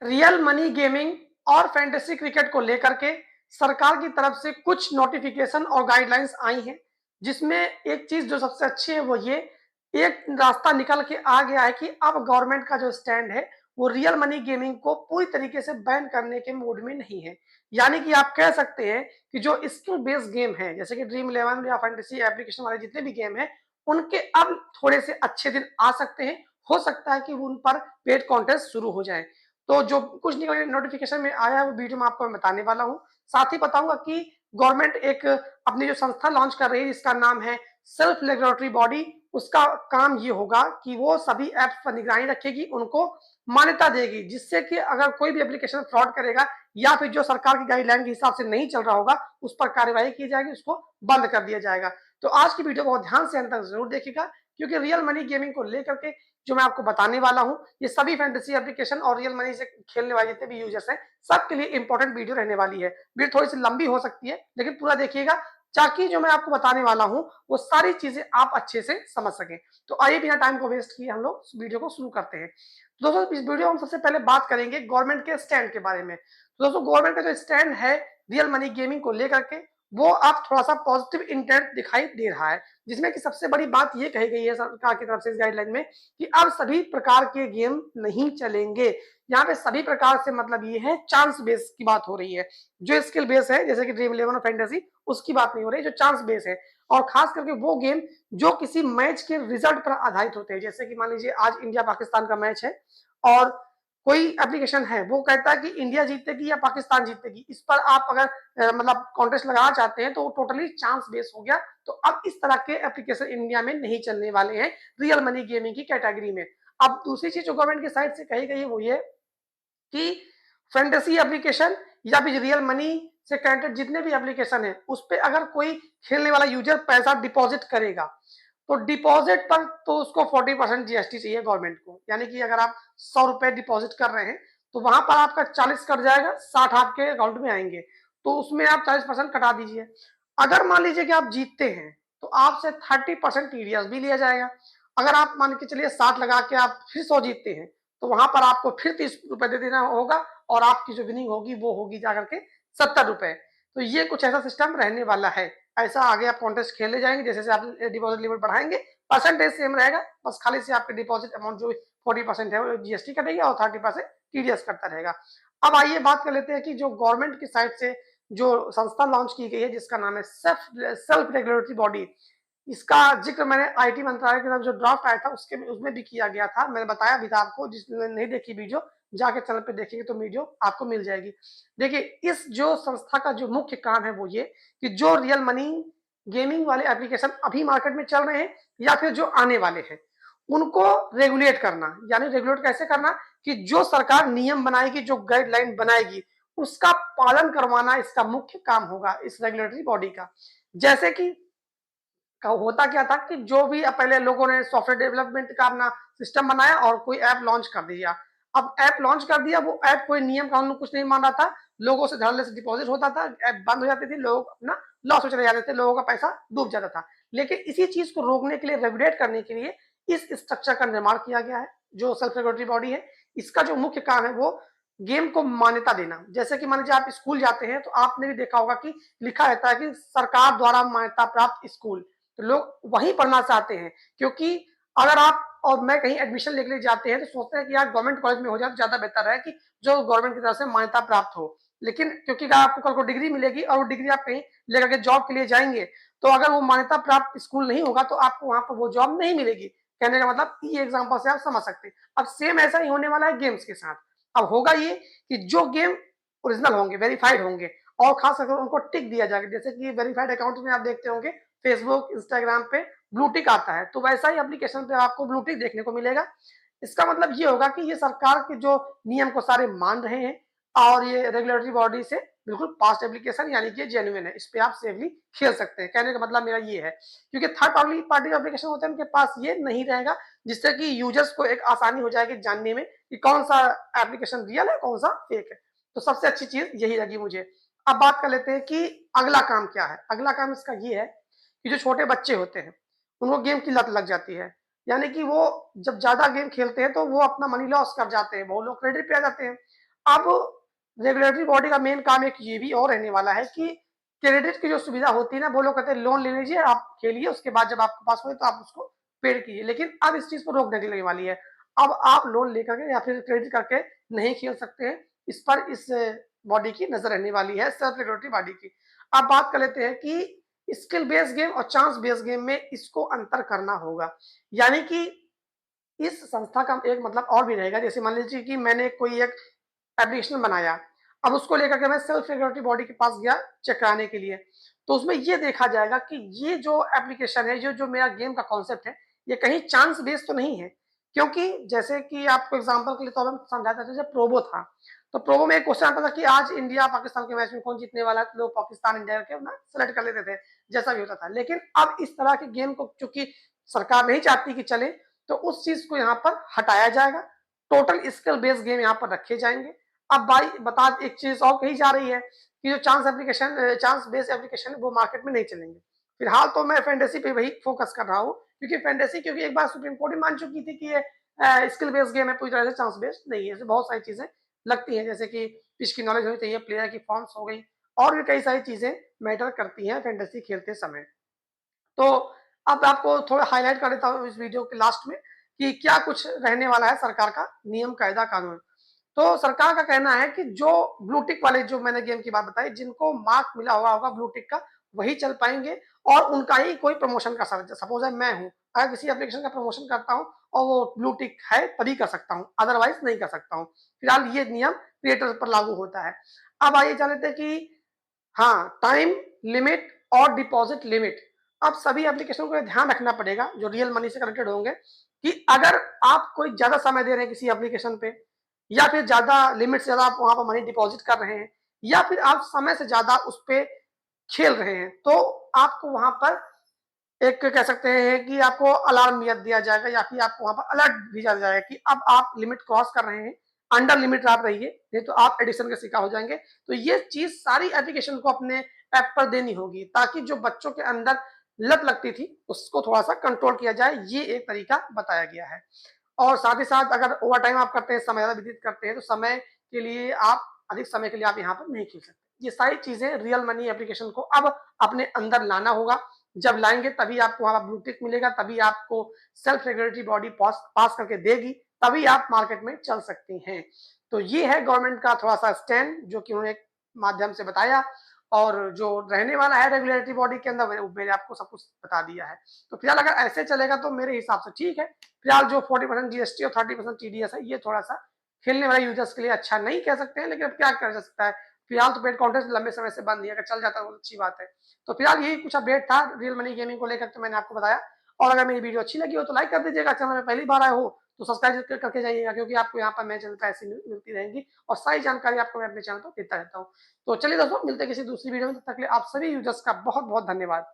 Real money gaming और fantasy cricket को लेकर के सरकार की तरफ से कुछ नोटिफिकेशन और गाइडलाइंस आई हैं, जिसमें एक चीज़ जो सबसे अच्छी है वो ये, एक रास्ता निकल के आ गया है कि अब गवर्नमेंट का जो स्टैंड है, वो रियल मनी गेमिंग को पूरी तरीके से बैन करने के मूड में नहीं है। यानी कि आप कह सकते हैं कि जो स्किल बेस्ड गेम है, जैसे कि ड्रीम इलेवन या फैंटेसी एप्लीकेशन वाले जितने भी गेम हैं, उनके अब थोड़े से अच्छे दिन आ सकते हैं। हो सकता है कि उन पर पेड कॉन्टेस्ट शुरू हो जाए। तो जो कुछ नोटिफिकेशन में आया है वो वीडियो में आपको मैं बताने वाला हूँ। साथ ही बताऊंगा कि गवर्नमेंट एक अपनी जो संस्था लॉन्च कर रही है जिसका नाम है सेल्फ रेगुलेटरी बॉडी। उसका काम ये होगा कि वो सभी ऐप्स पर निगरानी रखेगी, उनको मान्यता देगी, जिससे कि अगर कोई भी एप्लीकेशन फ्रॉड करेगा या फिर जो सरकार की गाइडलाइन के हिसाब से नहीं चल रहा होगा, उस पर कार्यवाही की जाएगी, उसको बंद कर दिया जाएगा। तो आज की वीडियो बहुत ध्यान से अंत तक जरूर देखिएगा, क्योंकि रियल मनी गेमिंग को लेकर के जो मैं आपको बताने वाला हूँ, ये सभी फैंटेसी एप्लीकेशन और रियल मनी से खेलने वाले जितने भी यूजर्स हैं, सबके लिए इंपॉर्टेंट वीडियो रहने वाली है। वीडियो थोड़ी सी लंबी हो सकती है, लेकिन पूरा देखिएगा, ताकि जो मैं आपको बताने वाला हूँ वो सारी चीजें आप अच्छे से समझ सकें। तो आइए बिना टाइम को वेस्ट किए हम लोग वीडियो को शुरू करते हैं। तो दोस्तों, इस वीडियो में हम सबसे पहले बात करेंगे गवर्नमेंट के स्टैंड के बारे में। तो दोस्तों, गवर्नमेंट का जो स्टैंड है रियल मनी गेमिंग को लेकर के, वो अब थोड़ा सा पॉजिटिव इंटेंट दिखाई दे रहा है, जिसमें कि सबसे बड़ी बात ये कही गई है सरकार की तरफ से इस गाइडलाइन में कि अब सभी प्रकार के गेम नहीं चलेंगे। यहाँ पे सभी प्रकार से मतलब ये है चांस बेस की बात हो रही है। जो स्किल बेस है जैसे कि ड्रीम इलेवन और फैंटेसी, उसकी बात नहीं हो रही, जो चांस बेस है। और खास करके वो गेम जो किसी मैच के रिजल्ट पर आधारित होते हैं, जैसे कि मान लीजिए आज इंडिया पाकिस्तान का मैच है और कोई एप्लीकेशन है वो कहता है कि इंडिया जीतेगी या पाकिस्तान जीतेगी, इस पर आप अगर मतलब कॉन्टेस्ट लगाना चाहते हैं तो वो टोटली चांस बेस हो गया। तो अब इस तरह के एप्लीकेशन इंडिया में नहीं चलने वाले हैं रियल मनी गेमिंग की कैटेगरी में। अब दूसरी चीज जो गवर्नमेंट की साइड से कही गई है वो ये कि फैंटेसी एप्लीकेशन या फिर रियल मनी से कनेक्टेड जितने भी एप्लीकेशन है उस पर अगर कोई खेलने वाला यूजर पैसा डिपॉजिट करेगा, तो डिपॉजिट पर तो उसको 40% जीएसटी चाहिए गवर्नमेंट को। यानी कि अगर आप 100 रुपए डिपॉजिट कर रहे हैं तो वहां पर आपका 40 कट जाएगा, 60 आपके अकाउंट में आएंगे, तो उसमें आप 40% कटा दीजिए। अगर मान लीजिए कि आप जीतते हैं तो आपसे 30% टीडीएस भी लिया जाएगा। अगर आप मान के चलिए 60 लगा के आप फिर 100 जीतते हैं तो वहां पर आपको फिर 30 रुपए दे देना होगा और आपकी जो विनिंग होगी वो होगी जाकर के 70 रुपए। तो ये कुछ ऐसा सिस्टम रहने वाला है। ऐसा आगे आप कॉन्टेस्ट खेले जाएंगे, जैसे जैसे आप डिपॉजिट लिमिट बढ़ाएंगे परसेंटेज सेम रहेगा, बस खाली से आपके डिपॉजिट अमाउंट जो 40% है वो जीएसटी कटेगी और 30% टीडीएस करता रहेगा। अब आइए बात कर लेते हैं कि जो गवर्नमेंट की साइड से जो संस्था लॉन्च की गई है जिसका नाम है सेल्फ रेगुलेटरी बॉडी, इसका जिक्र मैंने आईटी मंत्रालय के तरफ जो ड्राफ्ट आया था उसके उसमें भी किया गया था। मैंने बताया भी था आपको, जिसने नहीं देखी वीडियो जाके चैनल पे देखेंगे तो वीडियो आपको मिल जाएगी। देखिए, इस जो संस्था का जो मुख्य काम है वो ये कि जो रियल मनी गेमिंग वाले एप्लीकेशन अभी मार्केट में चल रहे हैं या फिर जो आने वाले हैं उनको रेगुलेट करना। यानी रेगुलेट कैसे करना कि जो सरकार नियम बनाएगी, जो गाइडलाइन बनाएगी, उसका पालन करवाना इसका मुख्य काम होगा इस रेगुलेटरी बॉडी का। जैसे कि होता क्या था कि जो भी पहले लोगों ने सॉफ्टवेयर डेवलपमेंट का अपना सिस्टम बनाया और कोई ऐप लॉन्च कर दिया। अब ऐप लॉन्च कर दिया, वो ऐप कोई नियम कानून कुछ नहीं मान रहा था, लोगों से धड़ल्ले से डिपॉजिट होता था, ऐप बंद हो जाती थी, लोग अपना लॉस में चले जाते थे, लोगों का पैसा डूब जाता था। लेकिन इसी चीज को रोकने के लिए, रेगुलेट करने के लिए इस स्ट्रक्चर का निर्माण किया गया है। जो सेल्फ रेगुलेटरी बॉडी है, इसका जो मुख्य काम है वो गेम को मान्यता देना। जैसे कि मान लीजिए आप स्कूल जाते हैं तो आपने भी देखा होगा कि लिखा रहता है कि सरकार द्वारा मान्यता प्राप्त स्कूल, तो लोग वहीं पढ़ना चाहते हैं। क्योंकि अगर आप और मैं कहीं एडमिशन लेके लिए जाते हैं तो सोचते हैं कि यार गवर्नमेंट कॉलेज में हो जाए तो ज्यादा बेहतर है, कि जो गवर्नमेंट की तरफ से मान्यता प्राप्त हो। लेकिन क्योंकि आपको कल को डिग्री मिलेगी और वो डिग्री आप कहीं लेकर के जॉब के लिए जाएंगे, तो अगर वो मान्यता प्राप्त स्कूल नहीं होगा तो आपको वहां पर वो जॉब नहीं मिलेगी। कहने का मतलब ये एग्जाम्पल से आप समझ सकते हैं। अब सेम ऐसा ही होने वाला है गेम्स के साथ। अब होगा ये कि जो गेम ओरिजिनल होंगे, वेरीफाइड होंगे, और खास करके उनको टिक दिया जाएगा। जैसे कि वेरीफाइड अकाउंट में आप देखते होंगे फेसबुक, इंस्टाग्राम पे ब्लू टिक आता है, तो वैसा ही एप्लीकेशन पे आपको ब्लू टिक देखने को मिलेगा। इसका मतलब ये होगा कि ये सरकार के जो नियम को सारे मान रहे हैं और ये रेगुलेटरी बॉडी से बिल्कुल पास्ट एप्लीकेशन, यानी कि जेन्युइन है, इस पे आप सेफली खेल सकते हैं। कहने का मतलब मेरा ये है, क्योंकि थर्ड पार्टी एप्लीकेशन होते हैं उनके पास ये नहीं रहेगा, जिससे कि यूजर्स को एक आसानी हो जाएगी जानने में कि कौन सा एप्लीकेशन रियल है, कौन सा फेक है। तो सबसे अच्छी चीज यही लगी मुझे। अब बात कर लेते हैं कि अगला काम क्या है। अगला काम इसका ये है कि जो छोटे बच्चे होते हैं उनको गेम की लत लग जाती है। यानी कि वो जब ज्यादा गेम खेलते हैं तो वो अपना मनी लॉस कर जाते हैं, वो लोग क्रेडिट पे आ जाते हैं। अब रेगुलेटरी बॉडी का मेन काम एक ये भी और रहने वाला है कि क्रेडिट की जो सुविधा होती है ना, वो लोग कहते हैं लोन ले लीजिए, आप खेलिए, उसके बाद जब आपके पास हो तो आप उसको पेड कीजिए। लेकिन अब इस चीज़ को रोक लगने वाली है। अब आप लोन लेकर के या फिर क्रेडिट करके नहीं खेल सकते हैं। इस पर इस बॉडी की नज़र रहने वाली है, सेल्फ रेगुलेटरी बॉडी की। अब बात कर लेते हैं कि स्किल बेस्ड गेम और चांस बेस्ड गेम में इसको अंतर करना होगा। यानी कि इस संस्था का एक मतलब और भी रहेगा, जैसे मान लीजिए कि मैंने कोई एक एप्लीकेशन बनाया, अब उसको लेकर के मैं सेल्फ रेगुलेटरी बॉडी के पास गया चेक कराने के लिए, तो उसमें ये देखा जाएगा कि ये जो एप्लीकेशन है, ये जो मेरा गेम का कॉन्सेप्ट है, ये कहीं चांस बेस्ड तो नहीं है। क्योंकि जैसे कि आपको एग्जांपल के लिए तो हम समझाते थे, जैसे प्रोबो था, तो प्रोबो में एक क्वेश्चन आता था कि आज इंडिया पाकिस्तान के मैच में कौन जीतने वाला है, तो लोग पाकिस्तान इंडिया करके ना सेलेक्ट कर लेते थे, जैसा भी होता था। लेकिन अब इस तरह के गेम को चूंकि सरकार नहीं चाहती कि चले, तो उस चीज को यहाँ पर हटाया जाएगा। टोटल स्किल बेस्ड गेम यहाँ पर रखे जाएंगे। अब भाई बता, एक चीज और कही जा रही है कि जो चांस बेस्ड एप्लीकेशन है वो मार्केट में नहीं चलेंगे। फिलहाल तो मैं फैंटेसी पे वही फोकस कर रहा हूँ, क्योंकि एक बार सुप्रीम कोर्ट ही मान चुकी थी कि ये स्किल बेस्ड गेम है, पूरी तरह से चांस बेस्ड नहीं है। ऐसे बहुत सारी चीजें लगती हैं, जैसे कि पिच की नॉलेज होनी चाहिए, प्लेयर की फॉर्म्स हो गई, और भी कई सारी चीजें मैटर करती हैं फैंटेसी खेलते समय। तो अब आपको थोड़ा हाईलाइट कर देता हूँ इस वीडियो के लास्ट में कि क्या कुछ रहने वाला है सरकार का नियम, कायदा, कानून। तो सरकार का कहना है कि जो ब्लू टिक वाले, जो मैंने गेम की बात बताई, जिनको मार्क मिला हुआ होगा ब्लू टिक का, वही चल पाएंगे, और उनका ही कोई प्रमोशन कर सकता है। सपोज है मैं हूँ, अगर किसी एप्लीकेशन का प्रमोशन करता हूँ और वो ब्लू टिक है तभी कर सकता हूँ, अदरवाइज नहीं कर सकता हूँ। फिलहाल ये नियम क्रिएटर पर लागू होता है। अब आइए जान लेते हैं कि हाँ, टाइम लिमिट और डिपॉजिट लिमिट। अब सभी एप्लीकेशन को ध्यान रखना पड़ेगा जो रियल मनी से कनेक्टेड होंगे, कि अगर आप कोई ज़्यादा समय दे रहे हैं किसी एप्लीकेशन पे, या फिर ज़्यादा लिमिट से ज़्यादा आप वहाँ पर मनी डिपॉजिट कर रहे हैं, या फिर आप समय से ज़्यादा उस पे खेल रहे हैं, तो आपको वहाँ पर एक कह सकते हैं कि आपको अलार्म दिया जाएगा, या फिर आपको वहाँ पर अलर्ट भेजा जाएगा कि अब आप लिमिट क्रॉस कर रहे हैं, अंडर लिमिट आप रहिए, नहीं तो आप एडिक्शन का शिकार हो जाएंगे। तो ये चीज सारी एप्लीकेशन को अपने ऐप पर देनी होगी, ताकि जो बच्चों के अंदर लत लगती थी उसको थोड़ा सा कंट्रोल किया जाए। ये एक तरीका बताया गया है। और साथ ही साथ अगर ओवर टाइम आप करते हैं, समय ज़्यादा व्यतीत करते हैं, तो समय के लिए आप अधिक समय के लिए आप यहाँ पर नहीं खेल सकते। ये सारी चीज़ें रियल मनी एप्लीकेशन को अब अपने अंदर लाना होगा। जब लाएँगे तभी आपको वहाँ ब्लू टिक मिलेगा, तभी आपको सेल्फ रेगुलेटरी बॉडी पास करके देगी, तभी आप मार्केट में चल सकते हैं। तो ये है गवर्नमेंट का थोड़ा-सा स्टैंड, जो कि उन्होंने एक माध्यम से बताया, और जो रहने वाला है रेगुलेटरी बॉडी के अंदर वो मैंने आपको सब कुछ बता दिया है। तो फिलहाल अगर ऐसे चलेगा तो मेरे हिसाब से ठीक है। फिलहाल जो 40% जीएसटी और 30% टीडीएस है, ये थोड़ा-सा खेलने वाले यूजर्स के लिए अच्छा नहीं कह सकते हैं, लेकिन अब क्या करा जा सकता है। फिलहाल तो पेड कंटेंट लंबे समय से बंद नहीं है, अगर चल जाता है तो अच्छी बात है। तो फिलहाल यही कुछ अपडेट था रियल मनी गेमिंग को लेकर, तो मैंने आपको बताया। और अगर मेरी वीडियो अच्छी लगी हो तो लाइक कर दीजिएगा, चैनल में पहली बार आए हो तो सब्सक्राइब करके जाइएगा, क्योंकि आपको यहाँ पर मेरे चैनल पे ऐसी न्यूज़ मिलती रहेंगी, और सारी जानकारी आपको मैं अपने चैनल पर देता रहता हूँ। तो चलिए दोस्तों, मिलते हैं किसी दूसरी वीडियो में, तब तक के लिए आप सभी यूजर्स का बहुत-बहुत धन्यवाद।